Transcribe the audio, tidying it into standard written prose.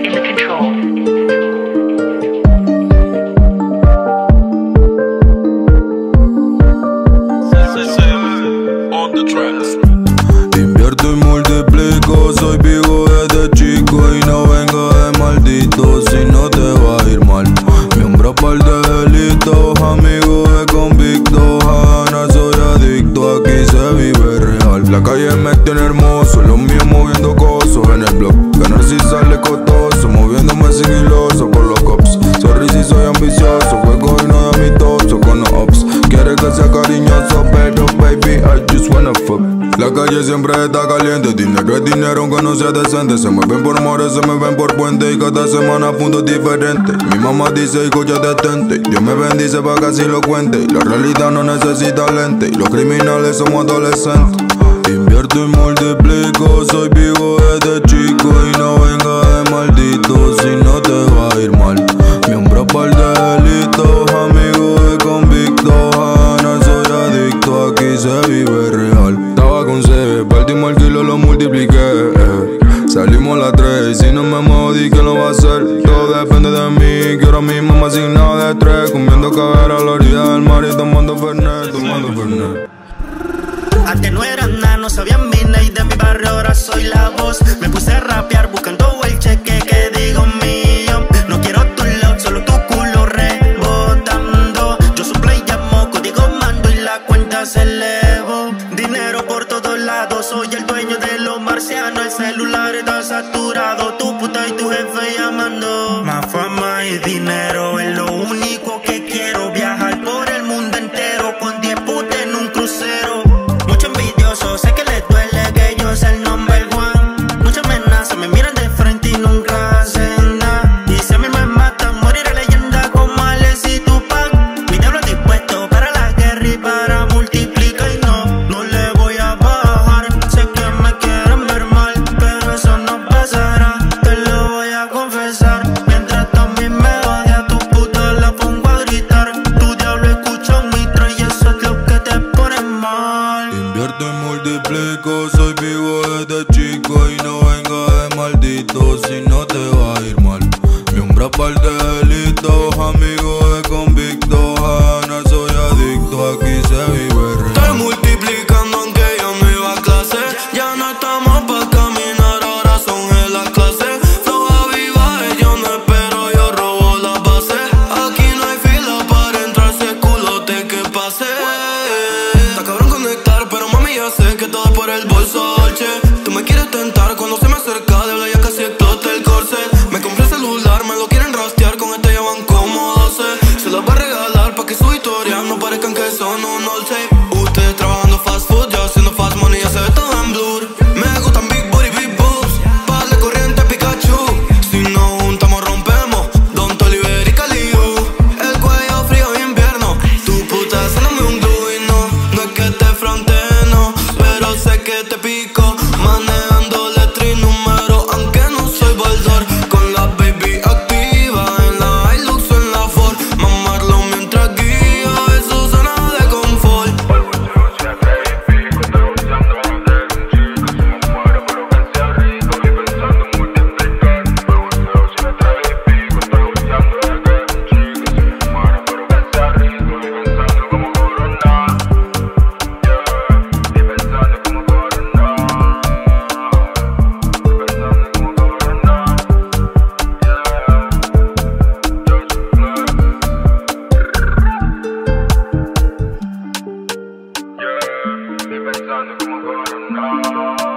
in the control. Invierto y multiplico, soy vivo desde chico y no vengo de maldito si no te va a ir mal. Miembro par de delitos, amigo de convictos, a ganar soy adicto, aquí se vive real. La calle me tiene hermoso, los míos moviendo cosas en el blog. Ganar si sale costoso, moviéndome sigiloso por los cops. Sorry si soy ambicioso, juego y no de amistoso con los ops. Quiere que sea cariñoso, pero baby, I just wanna fuck. La calle siempre está caliente, dinero es dinero aunque no sea decente. Se me ven por amores, se me ven por puente y cada semana puntos diferentes. Mi mamá dice, hijo ya detente, Dios me bendice pa' que así lo cuente. La realidad no necesita lente y los criminales somos adolescentes. Invierto y multiplico, soy vivo desde chico y no venga de maldito si no te va a ir mal. Miembro par de delitos, amigo de convictos, a ganar soy adicto, aquí se vive real. Estaba con C, partimos el kilo, lo multipliqué, salimos a las 3 y si no me muevo di que lo va a hacer. Todo depende de mí, que ahora mismo me sin nada de estrés, comiendo caber a la orilla del mar y tomando Fernet, Antes no era nada, no sabían mi name de mi barrio, ahora soy la voz. Me puse a rapear buscando el cheque que digo mío. No quiero tu love, solo tu culo rebotando. Yo suple y llamo, código mando y la cuenta se elevó. Dinero por todos lados, soy el dueño de los marcianos. El celular está saturado, tu puta y tu jefe llamando. Más fama y dinero es lo único que quiero. Viajar por el mundo entero con 10 putas en un crucero. Sé que les duele que yo sea el number one. Muchas amenazas me miran de frente y nunca hacen nada. Y si a mí me matan, moriré leyenda con Males y Tupac. Mi diablo es dispuesto para la guerra y para multiplicar. Y no le voy a bajar. Sé que me quieren ver mal, pero eso no pasará. Te lo voy a confesar. Mientras también me odia, tu puta la pongo a gritar. Tu diablo escucha mi tro y eso es lo que te pone mal. Invierto y multiplico, soy vivo desde chico y no venga de maldito si no te va a ir mal. Miembro par de delitos, amigo de convictos, a ganar soy adicto, aquí se vive real. Estoy multiplicando aunque yo no iba a clase. Ya no estamos pa' caminar, ahora son en las clases. Floja viva, yo no espero, yo robo la base. Aquí no hay fila para entrarse, culote que pase. Está cabrón conectar, pero mami ya sé que todo es por el bolso Dolce. Tú me quieres tentar cuando se me acerca de hablar ya casi explota el corset. Me compré el celular, me lo quieren rastrear, con este ya van como 12. Se los va a regalar pa' que sus historias no parezcan que son un old tape. Ustedes trabajando fast food, yo haciendo fast money, ya se ve todo en blur. Me gustan big booty, big boobs, pa' la corriente Pikachu. Si nos juntamos rompemos, Don Toliver y Caliu. El cuello frío invierno, tu puta haciéndome un glue. Y no es que te fronteen, no, pero sé que te pico. Manejando letra y número, aunque no soy baldor. Con la baby activa, en la Hilux o en la Ford. Mamarlo mientras guío, eso suena de confort. Por bolsillo siempre hay pico, estoy usando joder un chico. Si me muero pero que sea rico y pensando en multiplicar. Por bolsillo siempre hay pico, estoy usando joder un chico. Si me muero pero que sea rico y pensando como coronar. Y pensando como coronar. Pensando como coronar.